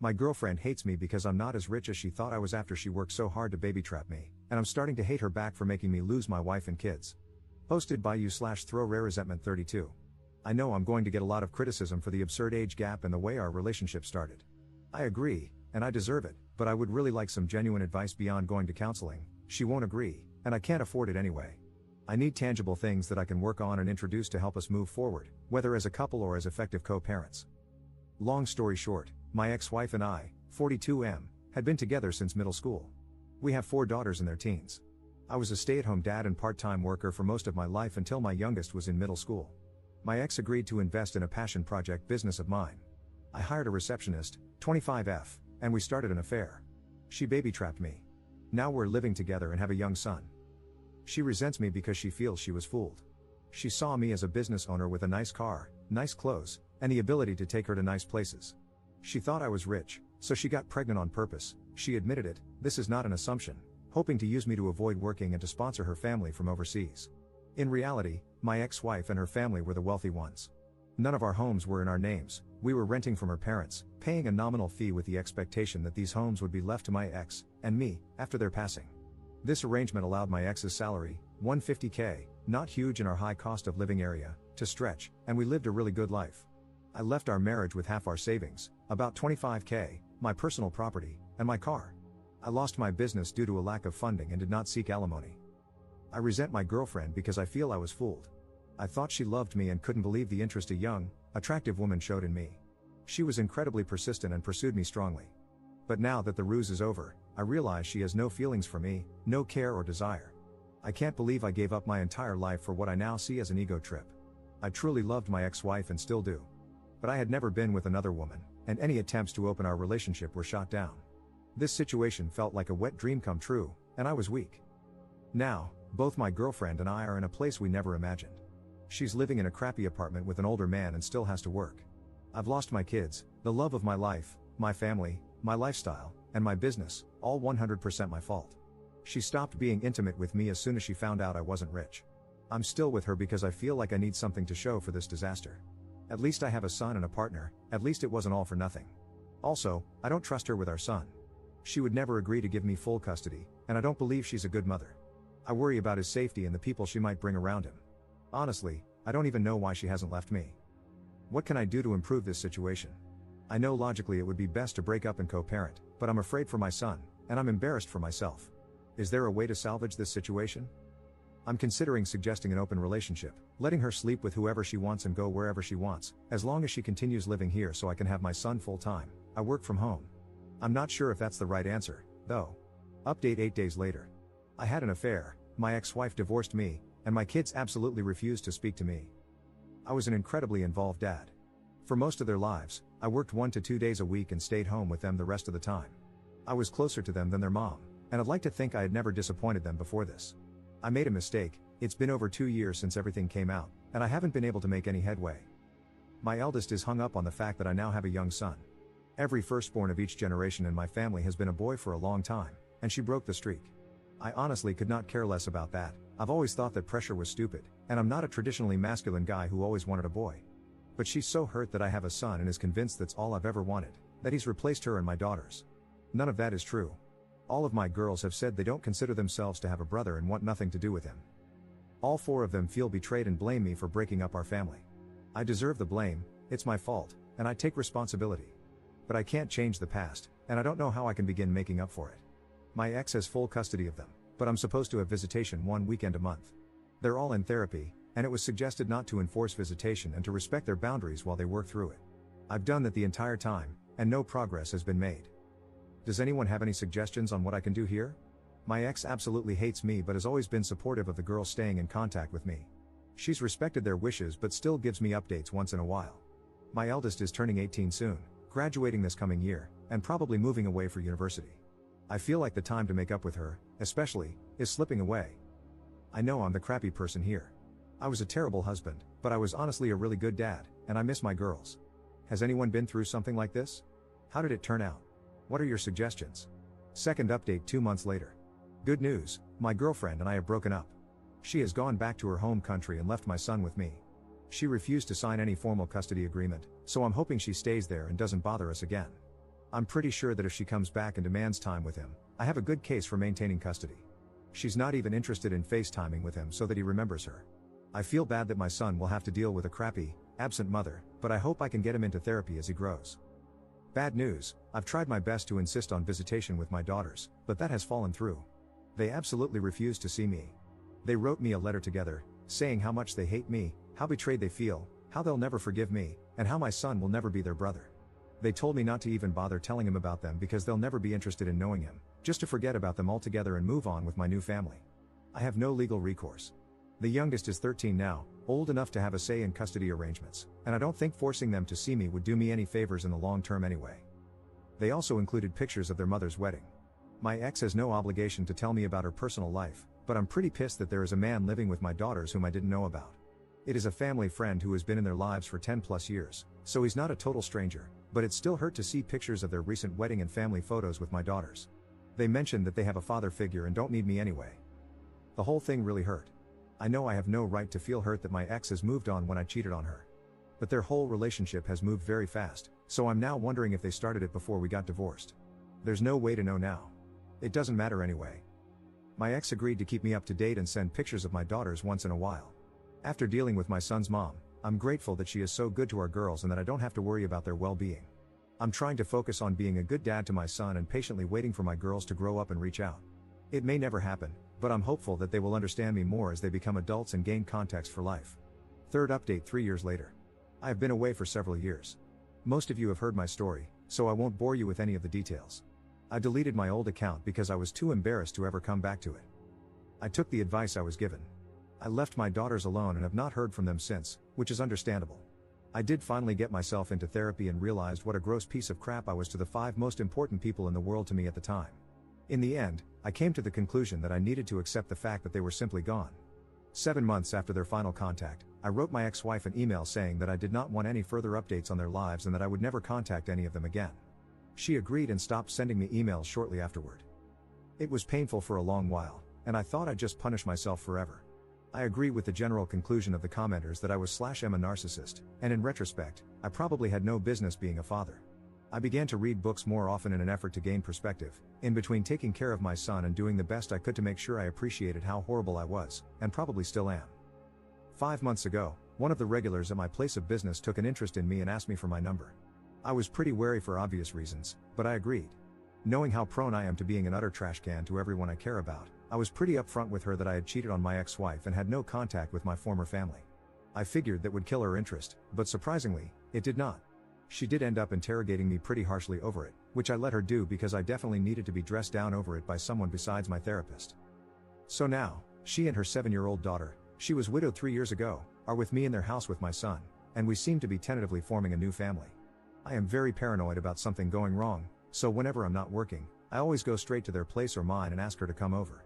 My girlfriend hates me because I'm not as rich as she thought I was after she worked so hard to baby trap me, and I'm starting to hate her back for making me lose my wife and kids. Posted by you/throwrareresentment32. I know I'm going to get a lot of criticism for the absurd age gap and the way our relationship started. I agree, and I deserve it, but I would really like some genuine advice beyond going to counseling. She won't agree, and I can't afford it anyway. I need tangible things that I can work on and introduce to help us move forward, whether as a couple or as effective co-parents. Long story short, my ex-wife and I, 42M, had been together since middle school. We have 4 daughters in their teens. I was a stay-at-home dad and part-time worker for most of my life until my youngest was in middle school. My ex agreed to invest in a passion project business of mine. I hired a receptionist, 25F, and we started an affair. She baby-trapped me. Now we're living together and have a young son. She resents me because she feels she was fooled. She saw me as a business owner with a nice car, nice clothes, and the ability to take her to nice places. She thought I was rich, so she got pregnant on purpose. She admitted it, this is not an assumption, hoping to use me to avoid working and to sponsor her family from overseas. In reality, my ex-wife and her family were the wealthy ones. None of our homes were in our names, we were renting from her parents, paying a nominal fee with the expectation that these homes would be left to my ex, and me, after their passing. This arrangement allowed my ex's salary, $150K, not huge in our high cost of living area, to stretch, and we lived a really good life. I left our marriage with half our savings, about $25K, my personal property, and my car. I lost my business due to a lack of funding and did not seek alimony. I resent my girlfriend because I feel I was fooled. I thought she loved me and couldn't believe the interest a young, attractive woman showed in me. She was incredibly persistent and pursued me strongly. But now that the ruse is over, I realize she has no feelings for me, no care or desire. I can't believe I gave up my entire life for what I now see as an ego trip. I truly loved my ex-wife and still do. But I had never been with another woman, and any attempts to open our relationship were shot down. This situation felt like a wet dream come true, and I was weak. Now, both my girlfriend and I are in a place we never imagined. She's living in a crappy apartment with an older man and still has to work. I've lost my kids, the love of my life, my family, my lifestyle, and my business, all 100% my fault. She stopped being intimate with me as soon as she found out I wasn't rich. I'm still with her because I feel like I need something to show for this disaster. At least I have a son and a partner, at least it wasn't all for nothing. Also, I don't trust her with our son. She would never agree to give me full custody, and I don't believe she's a good mother. I worry about his safety and the people she might bring around him. Honestly, I don't even know why she hasn't left me. What can I do to improve this situation? I know logically it would be best to break up and co-parent, but I'm afraid for my son, and I'm embarrassed for myself. Is there a way to salvage this situation? I'm considering suggesting an open relationship, letting her sleep with whoever she wants and go wherever she wants, as long as she continues living here so I can have my son full-time. I work from home. I'm not sure if that's the right answer, though. Update 8 days later. I had an affair, my ex-wife divorced me, and my kids absolutely refused to speak to me. I was an incredibly involved dad. For most of their lives, I worked 1 to 2 days a week and stayed home with them the rest of the time. I was closer to them than their mom, and I'd like to think I had never disappointed them before this. I made a mistake. It's been over 2 years since everything came out, and I haven't been able to make any headway. My eldest is hung up on the fact that I now have a young son. Every firstborn of each generation in my family has been a boy for a long time, and she broke the streak. I honestly could not care less about that. I've always thought that pressure was stupid, and I'm not a traditionally masculine guy who always wanted a boy. But she's so hurt that I have a son and is convinced that's all I've ever wanted, that he's replaced her and my daughters. None of that is true. All of my girls have said they don't consider themselves to have a brother and want nothing to do with him. All 4 of them feel betrayed and blame me for breaking up our family. I deserve the blame, it's my fault, and I take responsibility. But I can't change the past, and I don't know how I can begin making up for it. My ex has full custody of them, but I'm supposed to have visitation 1 weekend a month. They're all in therapy, and it was suggested not to enforce visitation and to respect their boundaries while they work through it. I've done that the entire time, and no progress has been made. Does anyone have any suggestions on what I can do here? My ex absolutely hates me but has always been supportive of the girls staying in contact with me. She's respected their wishes but still gives me updates once in a while. My eldest is turning 18 soon, graduating this coming year, and probably moving away for university. I feel like the time to make up with her, especially, is slipping away. I know I'm the crappy person here. I was a terrible husband, but I was honestly a really good dad, and I miss my girls. Has anyone been through something like this? How did it turn out? What are your suggestions? Second update 2 months later. Good news, my girlfriend and I have broken up. She has gone back to her home country and left my son with me. She refused to sign any formal custody agreement, so I'm hoping she stays there and doesn't bother us again. I'm pretty sure that if she comes back and demands time with him, I have a good case for maintaining custody. She's not even interested in FaceTiming with him so that he remembers her. I feel bad that my son will have to deal with a crappy, absent mother, but I hope I can get him into therapy as he grows. Bad news, I've tried my best to insist on visitation with my daughters, but that has fallen through. They absolutely refuse to see me. They wrote me a letter together, saying how much they hate me, how betrayed they feel, how they'll never forgive me, and how my son will never be their brother. They told me not to even bother telling him about them because they'll never be interested in knowing him, just to forget about them altogether and move on with my new family. I have no legal recourse. The youngest is 13 now, old enough to have a say in custody arrangements, and I don't think forcing them to see me would do me any favors in the long term anyway. They also included pictures of their mother's wedding. My ex has no obligation to tell me about her personal life, but I'm pretty pissed that there is a man living with my daughters whom I didn't know about. It is a family friend who has been in their lives for 10 plus years, so he's not a total stranger, but it still hurt to see pictures of their recent wedding and family photos with my daughters. They mentioned that they have a father figure and don't need me anyway. The whole thing really hurt. I know I have no right to feel hurt that my ex has moved on when I cheated on her. But their whole relationship has moved very fast, so I'm now wondering if they started it before we got divorced. There's no way to know now. It doesn't matter anyway. My ex agreed to keep me up to date and send pictures of my daughters once in a while. After dealing with my son's mom, I'm grateful that she is so good to our girls and that I don't have to worry about their well-being. I'm trying to focus on being a good dad to my son and patiently waiting for my girls to grow up and reach out. It may never happen, but I'm hopeful that they will understand me more as they become adults and gain context for life. Third update 3 years later. I have been away for several years. Most of you have heard my story, so I won't bore you with any of the details. I deleted my old account because I was too embarrassed to ever come back to it. I took the advice I was given. I left my daughters alone and have not heard from them since, which is understandable. I did finally get myself into therapy and realized what a gross piece of crap I was to the 5 most important people in the world to me at the time. In the end, I came to the conclusion that I needed to accept the fact that they were simply gone. 7 months after their final contact, I wrote my ex-wife an email saying that I did not want any further updates on their lives and that I would never contact any of them again. She agreed and stopped sending me emails shortly afterward. It was painful for a long while, and I thought I'd just punish myself forever. I agree with the general conclusion of the commenters that I was /am a narcissist, and in retrospect, I probably had no business being a father. I began to read books more often in an effort to gain perspective, in between taking care of my son and doing the best I could to make sure I appreciated how horrible I was, and probably still am. 5 months ago, one of the regulars at my place of business took an interest in me and asked me for my number. I was pretty wary for obvious reasons, but I agreed. Knowing how prone I am to being an utter trash can to everyone I care about, I was pretty upfront with her that I had cheated on my ex-wife and had no contact with my former family. I figured that would kill her interest, but surprisingly, it did not. She did end up interrogating me pretty harshly over it, which I let her do because I definitely needed to be dressed down over it by someone besides my therapist. So now, she and her 7-year-old daughter, she was widowed 3 years ago, are with me in their house with my son, and we seem to be tentatively forming a new family. I am very paranoid about something going wrong, so whenever I'm not working, I always go straight to their place or mine and ask her to come over.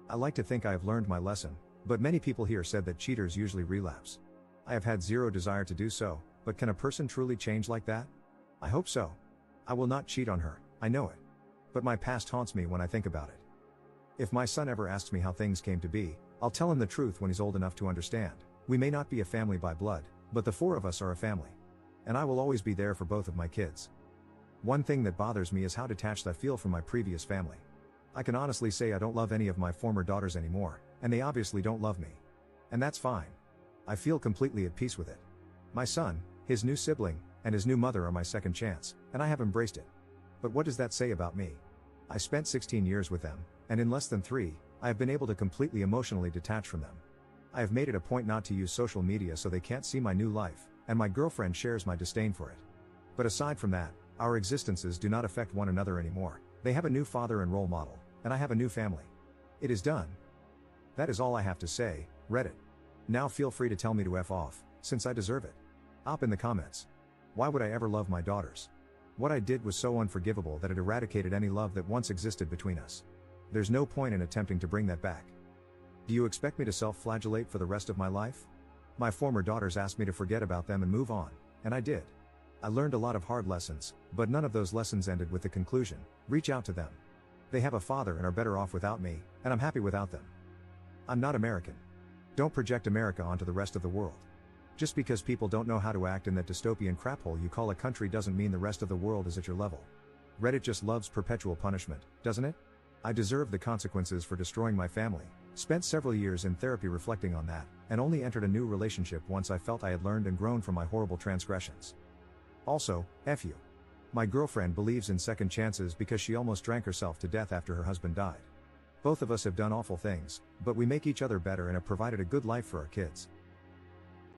I like to think I have learned my lesson, but many people here said that cheaters usually relapse. I have had zero desire to do so, but can a person truly change like that? I hope so. I will not cheat on her, I know it. But my past haunts me when I think about it. If my son ever asks me how things came to be, I'll tell him the truth when he's old enough to understand. We may not be a family by blood, but the 4 of us are a family. And I will always be there for both of my kids. One thing that bothers me is how detached I feel from my previous family. I can honestly say I don't love any of my former daughters anymore, and they obviously don't love me. And that's fine. I feel completely at peace with it. My son, his new sibling, and his new mother are my second chance, and I have embraced it. But what does that say about me? I spent 16 years with them, and in less than 3, I have been able to completely emotionally detach from them. I have made it a point not to use social media so they can't see my new life, and my girlfriend shares my disdain for it. But aside from that, our existences do not affect one another anymore. They have a new father and role model, and I have a new family. It is done. That is all I have to say, Reddit. Now feel free to tell me to F off, since I deserve it. Op in the comments. Why would I ever love my daughters? What I did was so unforgivable that it eradicated any love that once existed between us. There's no point in attempting to bring that back. Do you expect me to self-flagellate for the rest of my life? My former daughters asked me to forget about them and move on, and I did. I learned a lot of hard lessons, but none of those lessons ended with the conclusion, reach out to them. They have a father and are better off without me, and I'm happy without them. I'm not American. Don't project America onto the rest of the world. Just because people don't know how to act in that dystopian craphole you call a country doesn't mean the rest of the world is at your level. Reddit just loves perpetual punishment, doesn't it? I deserve the consequences for destroying my family. Spent several years in therapy reflecting on that, and only entered a new relationship once I felt I had learned and grown from my horrible transgressions. Also, F you. My girlfriend believes in second chances because she almost drank herself to death after her husband died. Both of us have done awful things, but we make each other better and have provided a good life for our kids.